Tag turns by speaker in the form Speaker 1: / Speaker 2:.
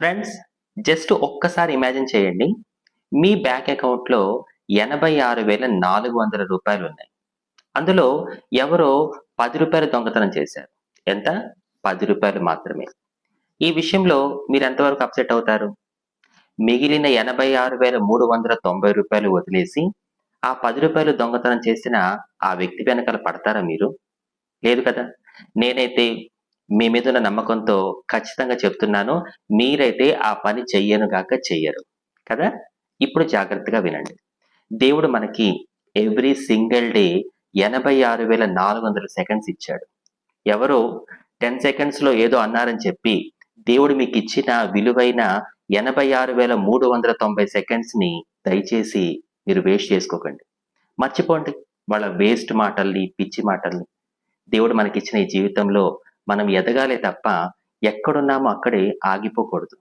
Speaker 1: Friends, just ఒక్కసారి imagine చేయండి. మీ bank అకౌంట్‌లో రూ. 86,400 ఉన్నాయి. అందులో ఎవరో రూ. 10 దొంగతనం చేశారు. ఎంత? రూ. 10 మాత్రమే. ఈ విషయంలో మీరెంత వరకు అప్సెట్ అవుతారు? మిగిలిన రూ. 86,390 వదిలేసి, ఆ రూ. 10 దొంగతనం చేసిన ఆ వ్యక్తి వెనకాల పడతారా మీరు? లేదు కదా! నేనైతే మీ మీదున్న నమ్మకంతో ఖచ్చితంగా చెప్తున్నాను. మీరైతే ఆ పని చెయ్యరు. కదా! ఇప్పుడు జాగ్రత్తగా వినండి. దేవుడు మనకి ఎవ్రీ సింగిల్ డే 86,400 సెకండ్స్ ఇచ్చాడు. ఎవరో 10 సెకండ్స్‌లో ఏదో అన్నారని చెప్పి, దేవుడు మీకిచ్చిన విలువైన 86,390 సెకండ్స్‌ని దయచేసి మీరు వేస్ట్ చేసుకోకండి. మర్చిపోండి వాళ్ళ వేస్ట్ మాటల్ని, పిచ్చి మాటల్ని. దేవుడు మనకిచ్చిన ఈ జీవితంలో మనం ఎదగాలే తప్ప, ఎక్కడున్నామో అక్కడే ఆగిపోకూడదు.